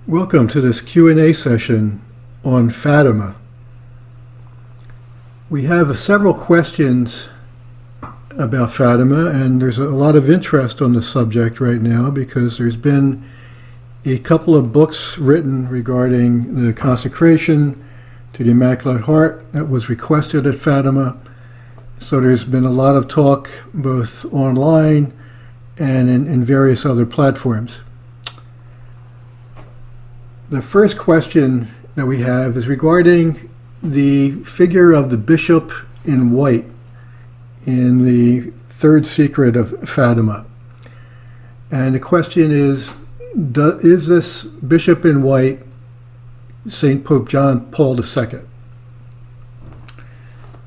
Welcome to this Q&A session on Fatima. We have several questions about Fatima, and there's a lot of interest on the subject right now because there's been a couple of books written regarding the consecration to the Immaculate Heart that was requested at Fatima. So there's been a lot of talk both online and in various other platforms. The first question that we have is regarding the figure of the bishop in white in the third secret of Fatima. And the question is this bishop in white St. Pope John Paul II?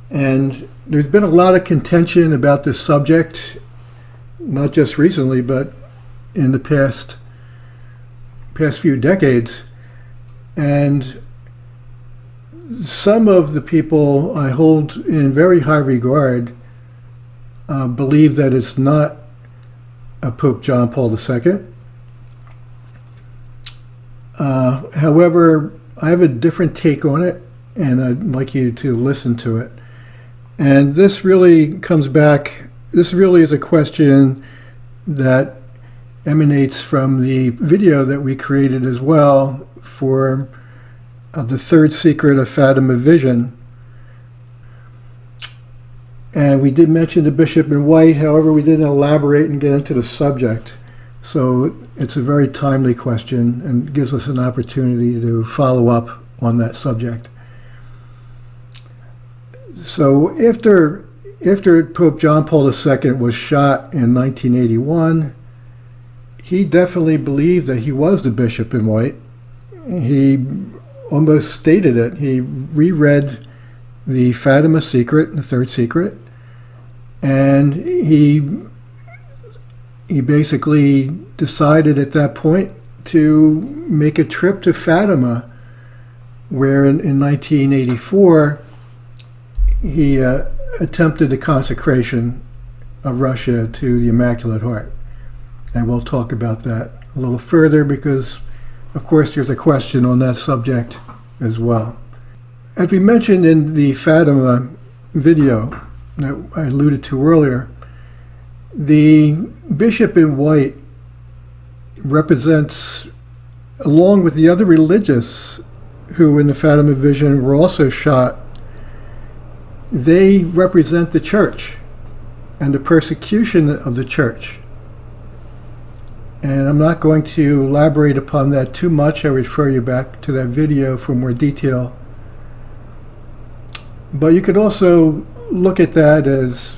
And there's been a lot of contention about this subject, not just recently, but in the past few decades. And some of the people I hold in very high regard believe that it's not a Pope John Paul II. However, I have a different take on it, and I'd like you to listen to it. And this really comes back, this really is a question that emanates from the video that we created as well for the third secret of Fatima vision. And we did mention the bishop in white, however we didn't elaborate and get into the subject. So it's a very timely question and gives us an opportunity to follow up on that subject. So after Pope John Paul II was shot in 1981, he definitely believed that he was the bishop in white. He almost stated it. He reread the Fatima secret, the third secret, and he basically decided at that point to make a trip to Fatima, where in 1984 he attempted the consecration of Russia to the Immaculate Heart. And we'll talk about that a little further because, of course, there's a question on that subject as well. As we mentioned in the Fatima video that I alluded to earlier, the bishop in white represents, along with the other religious who in the Fatima vision were also shot, they represent the church and the persecution of the church. And I'm not going to elaborate upon that too much. I refer you back to that video for more detail. But you could also look at that as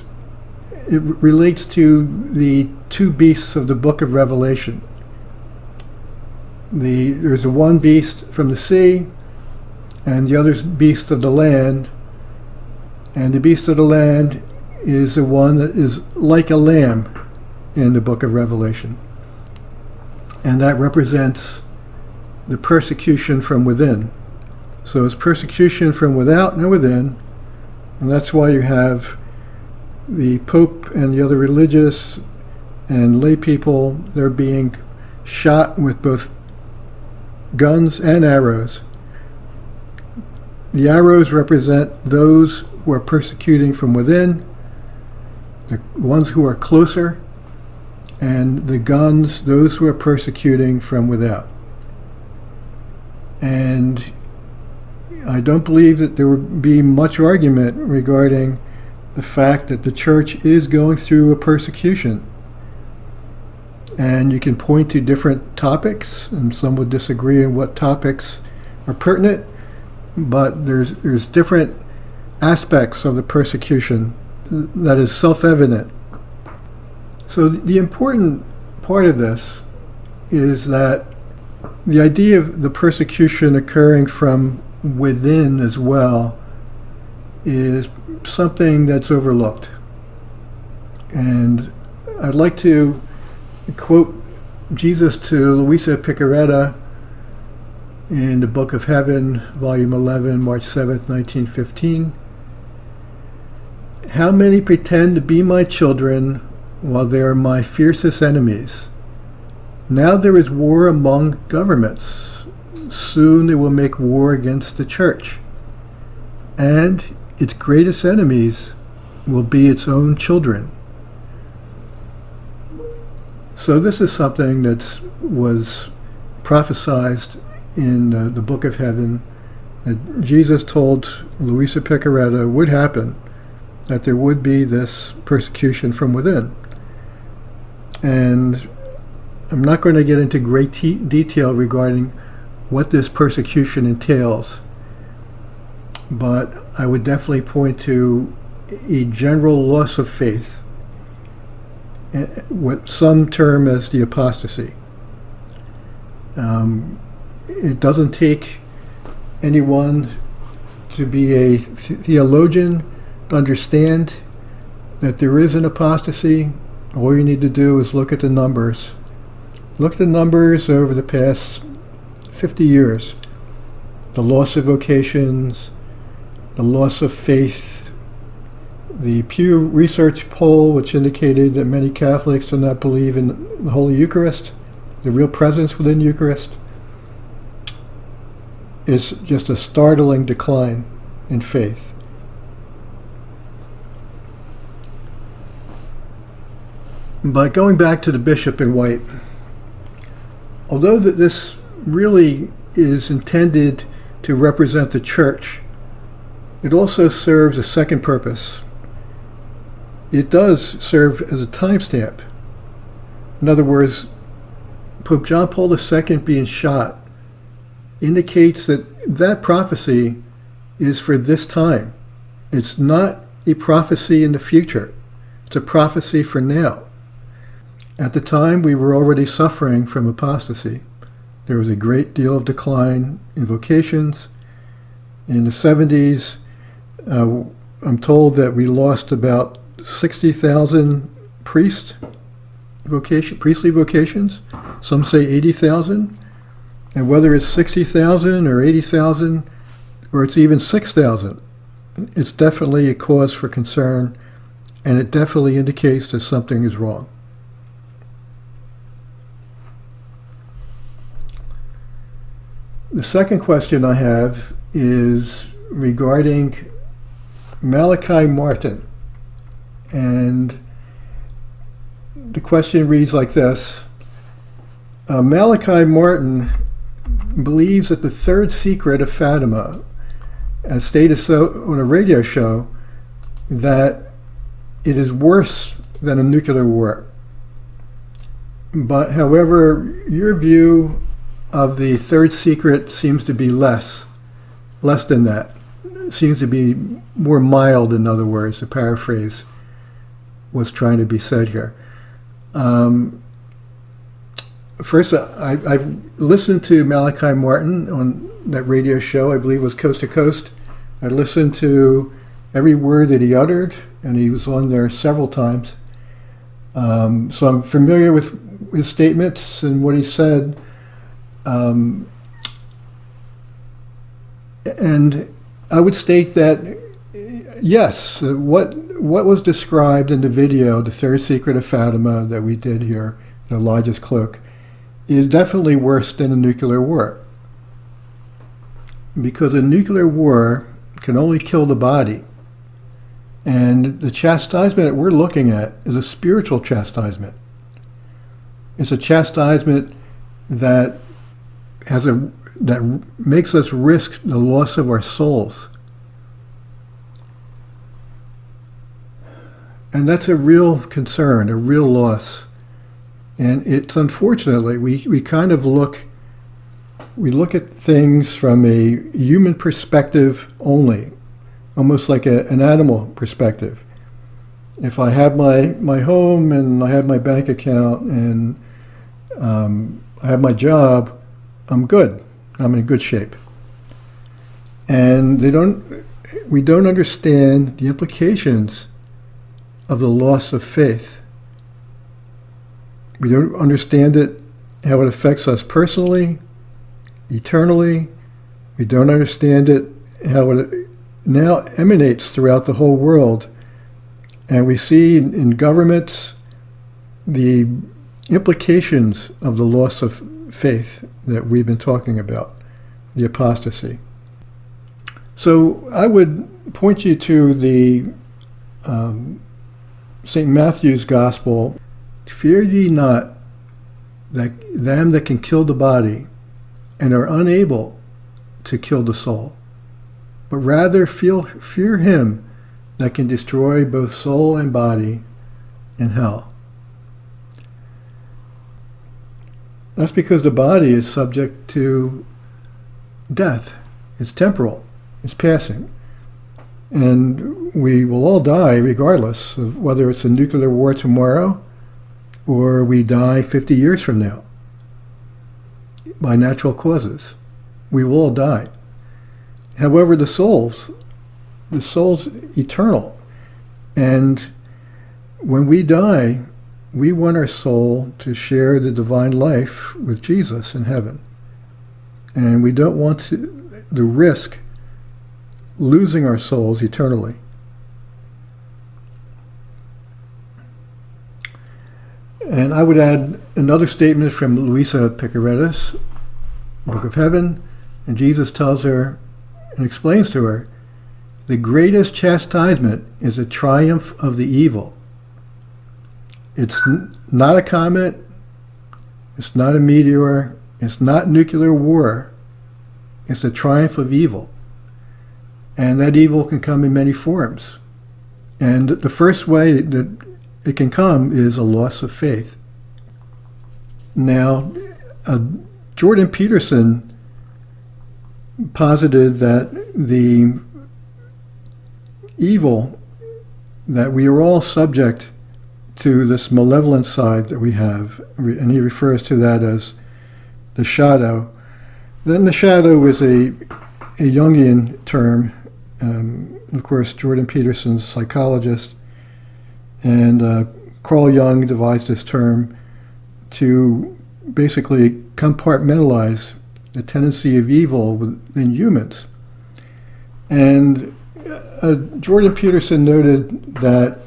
it relates to the two beasts of the book of Revelation. There's the one beast from the sea and the other beast of the land. And the beast of the land is the one that is like a lamb in the book of Revelation. And that represents the persecution from within. So it's persecution from without and within, and that's why you have the Pope and the other religious and lay people, they're being shot with both guns and arrows. The arrows represent those who are persecuting from within, the ones who are closer, and the guns, those who are persecuting from without. And I don't believe that there would be much argument regarding the fact that the church is going through a persecution. And you can point to different topics, and some would disagree on what topics are pertinent, but there's different aspects of the persecution that is self-evident. So the important part of this is that the idea of the persecution occurring from within as well is something that's overlooked. And I'd like to quote Jesus to Luisa Picaretta in the Book of Heaven, Volume 11, March 7th, 1915. How many pretend to be my children while they are my fiercest enemies? Now there is war among governments, soon they will make war against the church, and its greatest enemies will be its own children. So this is something that was prophesied in the Book of Heaven, that Jesus told Luisa Picaretta would happen, that there would be this persecution from within. And I'm not going to get into great detail regarding what this persecution entails, but I would definitely point to a general loss of faith, what some term as the apostasy. It doesn't take anyone to be a theologian to understand that there is an apostasy. All you need to do is look at the numbers. Look at the numbers over the past 50 years. The loss of vocations, the loss of faith. The Pew Research poll, which indicated that many Catholics do not believe in the Holy Eucharist, the real presence within the Eucharist, is just a startling decline in faith. But going back to the bishop in white, although this really is intended to represent the church, it also serves a second purpose. It does serve as a timestamp. In other words, Pope John Paul II being shot indicates that prophecy is for this time. It's not a prophecy in the future. It's a prophecy for now. At the time, we were already suffering from apostasy. There was a great deal of decline in vocations. In the 70s, I'm told that we lost about 60,000 priestly vocations. Some say 80,000. And whether it's 60,000 or 80,000 or it's even 6,000, it's definitely a cause for concern, and it definitely indicates that something is wrong. The second question I have is regarding Malachi Martin. And the question reads like this. Malachi Martin believes that the third secret of Fatima, as stated so on a radio show, that it is worse than a nuclear war. But however, your view of the third secret seems to be less than that. It seems to be more mild, in other words, to paraphrase what's trying to be said here. First, I've listened to Malachi Martin on that radio show, I believe it was Coast to Coast. I listened to every word that he uttered, and he was on there several times. So I'm familiar with his statements and what he said. And I would state that, yes, what was described in the video, the third secret of Fatima that we did here, Elijah's Cloak, is definitely worse than a nuclear war. Because a nuclear war can only kill the body. And the chastisement that we're looking at is a spiritual chastisement. It's a chastisement that makes us risk the loss of our souls. And that's a real concern, a real loss. And it's unfortunately, we kind of look at things from a human perspective only, almost like an animal perspective. If I have my home and I have my bank account and I have my job, I'm good. I'm in good shape. And we don't understand the implications of the loss of faith. We don't understand how it affects us personally, eternally. We don't understand how it now emanates throughout the whole world. And we see in governments the implications of the loss of faith that we've been talking about. the apostasy. So I would point you to the St. Matthew's Gospel. Fear ye not that them that can kill the body and are unable to kill the soul, but rather fear him that can destroy both soul and body in hell. That's because the body is subject to death. It's temporal. It's passing. And we will all die regardless of whether it's a nuclear war tomorrow or we die 50 years from now by natural causes. We will all die. However, the soul's eternal. And when we die, we want our soul to share the divine life with Jesus in heaven. And we don't want to risk losing our souls eternally. And I would add another statement from Luisa Picaretta's Book of Heaven. And Jesus tells her and explains to her, the greatest chastisement is a triumph of the evil. It's not a comet, it's not a meteor, it's not nuclear war, it's the triumph of evil. And that evil can come in many forms. And the first way that it can come is a loss of faith. Now, Jordan Peterson posited that the evil, that we are all subject to this malevolent side that we have, and he refers to that as the shadow. Then the shadow is a Jungian term. Of course, Jordan Peterson's a psychologist, and Carl Jung devised this term to basically compartmentalize the tendency of evil within humans. And Jordan Peterson noted that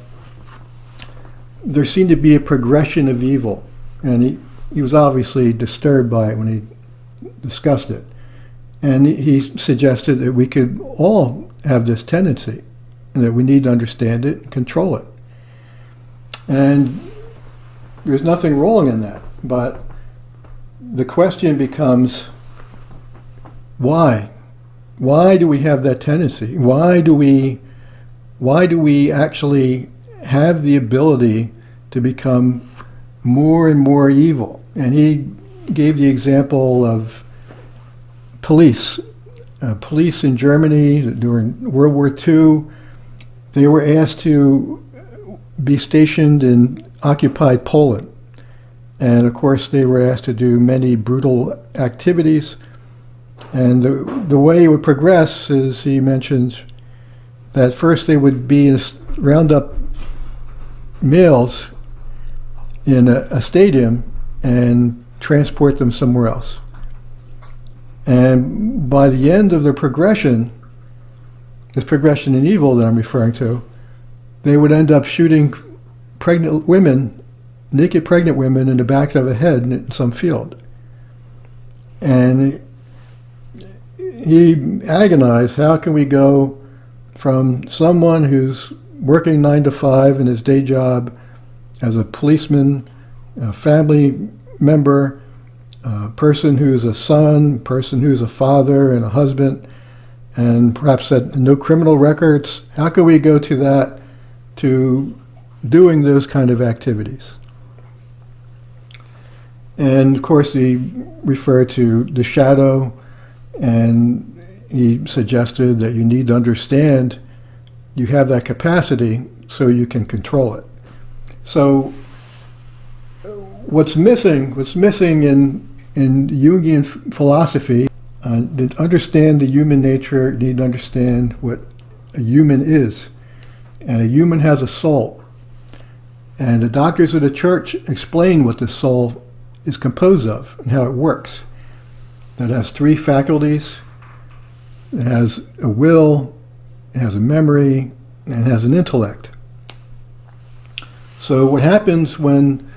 there seemed to be a progression of evil, and he was obviously disturbed by it when he discussed it. And he suggested that we could all have this tendency, and that we need to understand it and control it. And there's nothing wrong in that, but the question becomes, why? Why do we have that tendency? Why do we actually have the ability to become more and more evil? And he gave the example of police. Police in Germany during World War II, they were asked to be stationed in occupied Poland. And of course they were asked to do many brutal activities. And the way it would progress is, he mentions that first they would round up males in a stadium and transport them somewhere else. And by the end of their progression, this progression in evil that I'm referring to, they would end up shooting pregnant women, naked pregnant women, in the back of the head in some field. And he agonized, how can we go from someone who's working 9 to 5 in his day job as a policeman, a family member, a person who's a son, person who's a father and a husband, and perhaps had no criminal records, how can we go to that, to doing those kind of activities? And of course he referred to the shadow, and he suggested that you need to understand you have that capacity so you can control it. So what's missing in Jungian philosophy, to understand the human nature, you need to understand what a human is. And a human has a soul. And the doctors of the church explain what the soul is composed of and how it works. That has 3 faculties. It has a will, it has a memory, and it has an intellect. So what happens when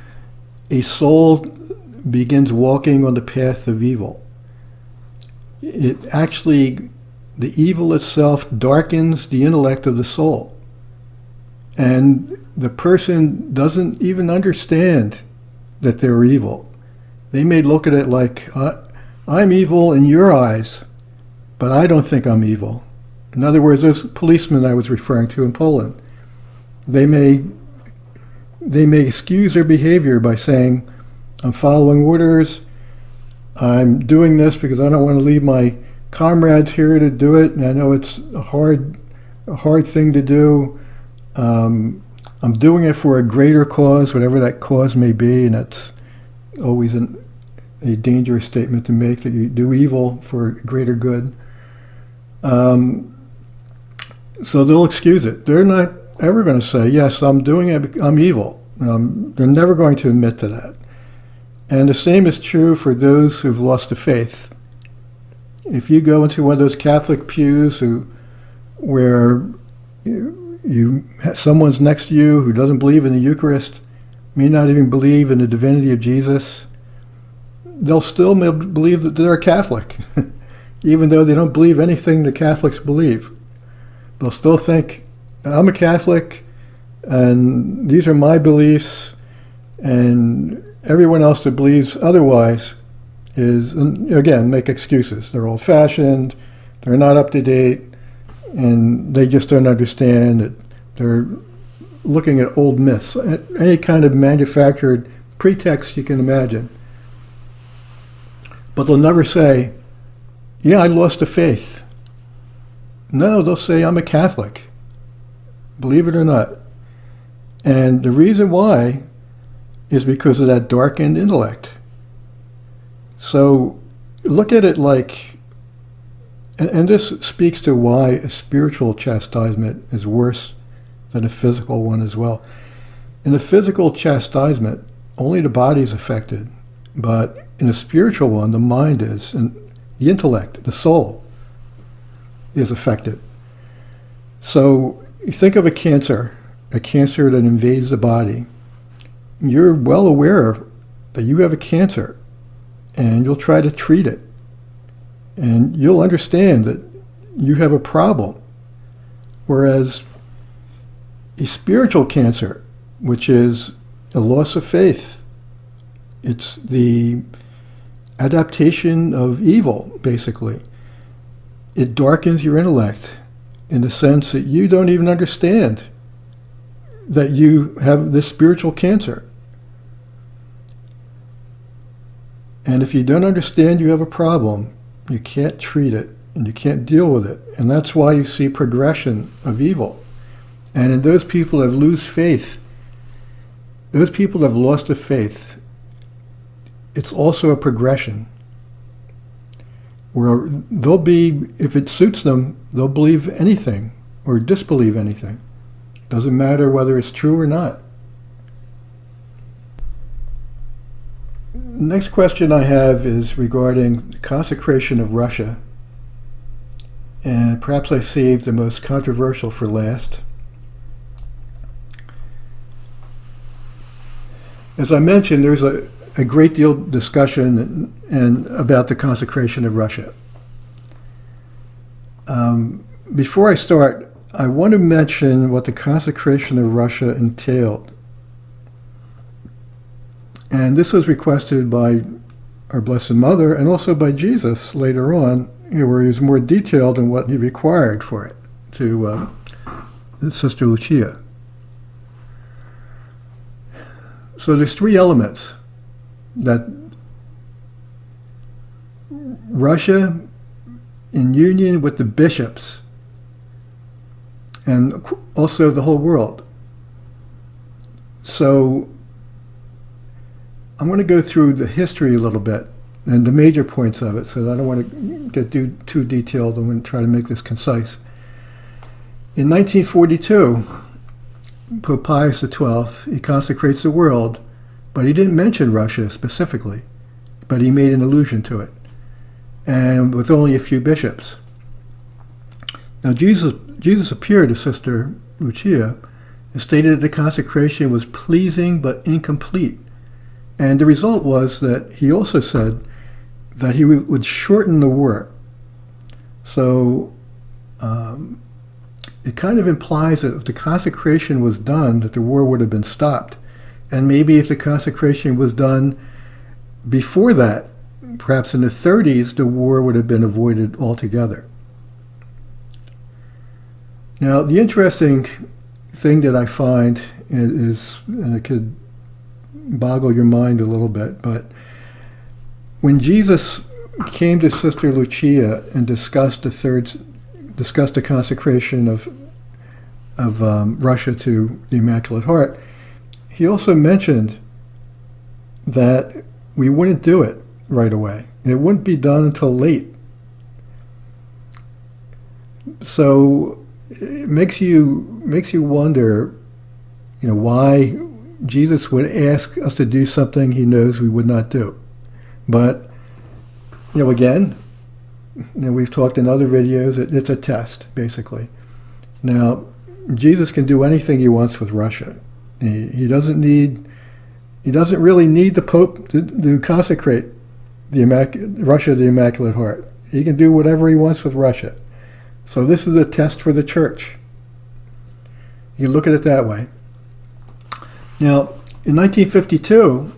a soul begins walking on the path of evil? it actually, the evil itself darkens the intellect of the soul. And the person doesn't even understand that they're evil. They may look at it like, I'm evil in your eyes, but I don't think I'm evil. In other words, those policemen I was referring to in Poland, they may excuse their behavior by saying, I'm following orders, I'm doing this because I don't want to leave my comrades here to do it, and I know it's a hard thing to do. I'm doing it for a greater cause, whatever that cause may be, and that's always a dangerous statement to make, that you do evil for greater good. So they'll excuse it. They're not ever going to say, yes, I'm doing it, I'm evil. They're never going to admit to that. And the same is true for those who've lost the faith. If you go into one of those Catholic pews where someone's next to you who doesn't believe in the Eucharist, may not even believe in the divinity of Jesus, they'll still believe that they're a Catholic, even though they don't believe anything the Catholics believe. They'll still think, I'm a Catholic, and these are my beliefs, and everyone else that believes otherwise is, again, make excuses. They're old-fashioned, they're not up to date, and they just don't understand that they're looking at old myths, any kind of manufactured pretext you can imagine. But they'll never say, yeah, I lost the faith. No, they'll say, I'm a Catholic, believe it or not. And the reason why is because of that darkened intellect. So look at it like, and this speaks to why a spiritual chastisement is worse than a physical one as well. In a physical chastisement, only the body is affected, but in a spiritual one, the mind is, and the intellect, the soul, is affected. So you think of a cancer that invades the body. You're well aware that you have a cancer, and you'll try to treat it. And you'll understand that you have a problem. Whereas a spiritual cancer, which is a loss of faith, it's the adaptation of evil, basically. It darkens your intellect in the sense that you don't even understand that you have this spiritual cancer. And if you don't understand you have a problem, you can't treat it and you can't deal with it. And that's why you see progression of evil. And in those people that lose faith, those people that have lost the faith, it's also a progression where they'll be, if it suits them, they'll believe anything or disbelieve anything. Doesn't matter whether it's true or not. Next question I have is regarding the Consecration of Russia. And perhaps I saved the most controversial for last. As I mentioned, there's a great deal of discussion and about the consecration of Russia. Before I start, I want to mention what the consecration of Russia entailed. And this was requested by our Blessed Mother and also by Jesus later on, where he was more detailed in what he required for it to Sister Lucia. So there's three elements that Russia, in union with the bishops, and also the whole world. So I'm going to go through the history a little bit and the major points of it, so I don't want to get too detailed. I'm going to try to make this concise. In 1942, Pope Pius XII, he consecrates the world, but he didn't mention Russia specifically, but he made an allusion to it, and with only a few bishops. Now Jesus appeared to Sister Lucia and stated that the consecration was pleasing but incomplete. And the result was that he also said that he would shorten the work So it kind of implies that if the consecration was done, that the war would have been stopped. And maybe if the consecration was done before that, perhaps in the 30s, the war would have been avoided altogether. Now, the interesting thing that I find is, and it could boggle your mind a little bit, but when Jesus came to Sister Lucia and discussed the consecration of Russia to the Immaculate Heart, he also mentioned that we wouldn't do it right away. It wouldn't be done until late. So it makes you wonder, why Jesus would ask us to do something he knows we would not do. But, again, we've talked in other videos, it's a test, basically. Now, Jesus can do anything he wants with Russia. He doesn't really need the Pope to consecrate Russia the Immaculate Heart. He can do whatever he wants with Russia. So this is a test for the Church. You can look at it that way. Now, in 1952,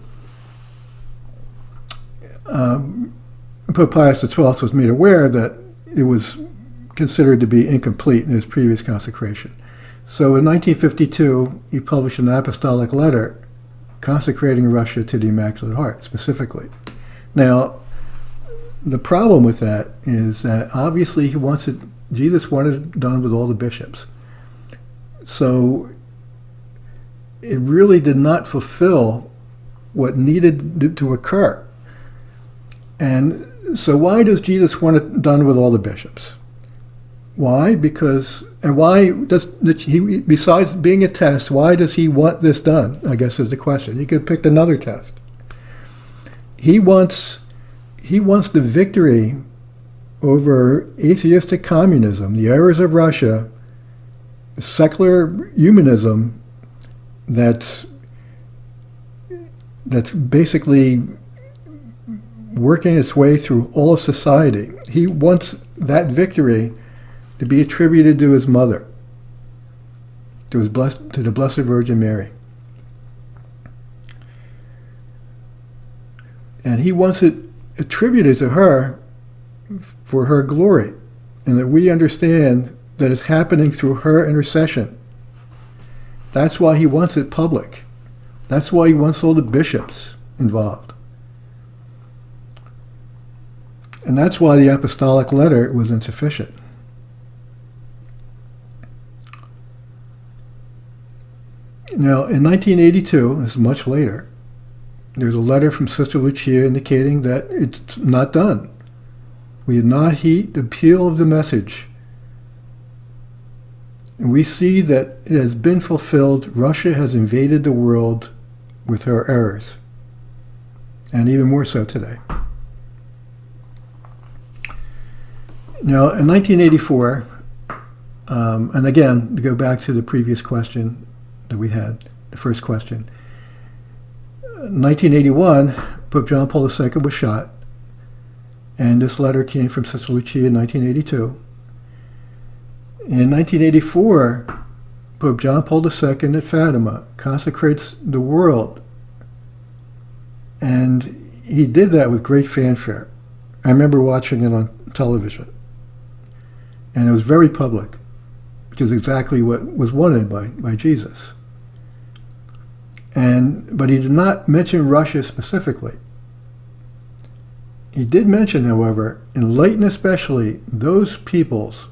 Pope Pius XII was made aware that it was considered to be incomplete in his previous consecration. So in 1952, he published an apostolic letter consecrating Russia to the Immaculate Heart, specifically. Now, the problem with that is that obviously Jesus wanted it done with all the bishops. So it really did not fulfill what needed to occur. And so why does Jesus want it done with all the bishops? Why? Why does he, besides being a test, why does he want this done? I guess is the question. He could have picked another test. He wants the victory over atheistic communism, the errors of Russia, secular humanism that's basically working its way through all of society. He wants that victory to be attributed to his mother, to the Blessed Virgin Mary. And he wants it attributed to her for her glory, and that we understand that it's happening through her intercession. That's why he wants it public. That's why he wants all the bishops involved. And that's why the apostolic letter was insufficient. Now, in 1982, this is much later, there's a letter from Sister Lucia indicating that it's not done. We did not heed the appeal of the message. And we see that it has been fulfilled. Russia has invaded the world with her errors. And even more so today. Now, in 1984, and again, to go back to the previous question that we had, the first question, 1981, Pope John Paul II was shot, and this letter came from Sister Lucia in 1982. In 1984, Pope John Paul II at Fatima consecrates the world, and he did that with great fanfare. I remember watching it on television, and it was very public, which is exactly what was wanted by Jesus. But he did not mention Russia specifically. He did mention, however, enlighten especially those peoples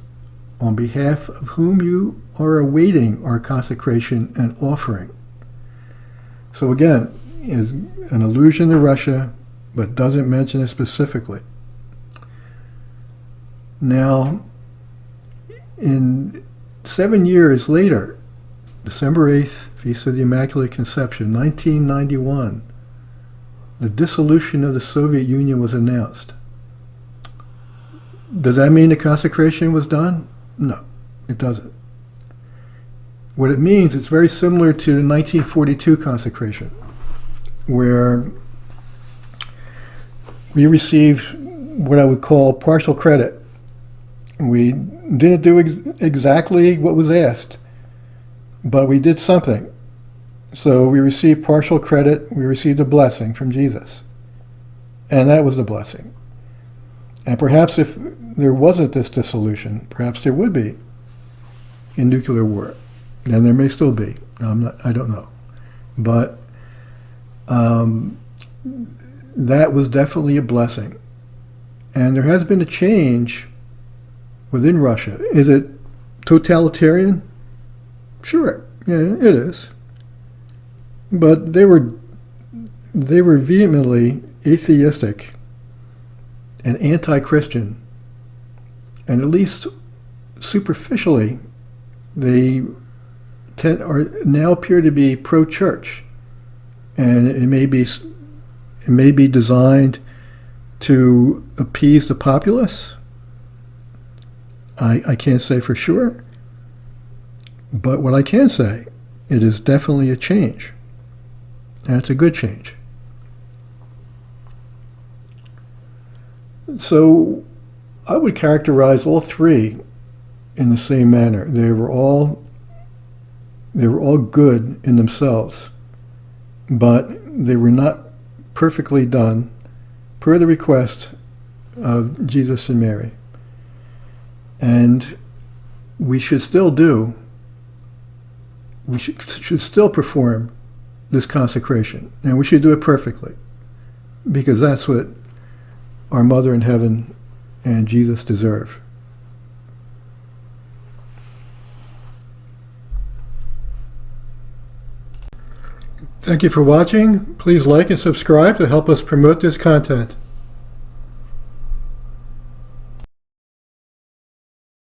on behalf of whom you are awaiting our consecration and offering. So again, is an allusion to Russia, but doesn't mention it specifically. Now, in 7 years later, December 8th, Feast of the Immaculate Conception, 1991, the dissolution of the Soviet Union was announced. Does that mean the consecration was done? No, it doesn't. What it means, it's very similar to the 1942 consecration, where we received what I would call partial credit We didn't do exactly what was asked, but we did something. So we received partial credit. We received a blessing from Jesus. And that was the blessing. And perhaps if there wasn't this dissolution, perhaps there would be a nuclear war. And there may still be. I don't know. But that was definitely a blessing. And there has been a change within Russia. Is it totalitarian? Sure, yeah, it is. But they were vehemently atheistic and anti-Christian, and at least superficially, they now appear to be pro-church, and it may be designed to appease the populace. I can't say for sure, but what I can say, it is definitely a change, and it's a good change. So I would characterize all three in the same manner. They were all good in themselves, but they were not perfectly done per the request of Jesus and Mary. And we should still perform this consecration, and we should do it perfectly, because that's what our Mother in Heaven and Jesus deserve. Thank you for watching. Please like and subscribe to help us promote this content.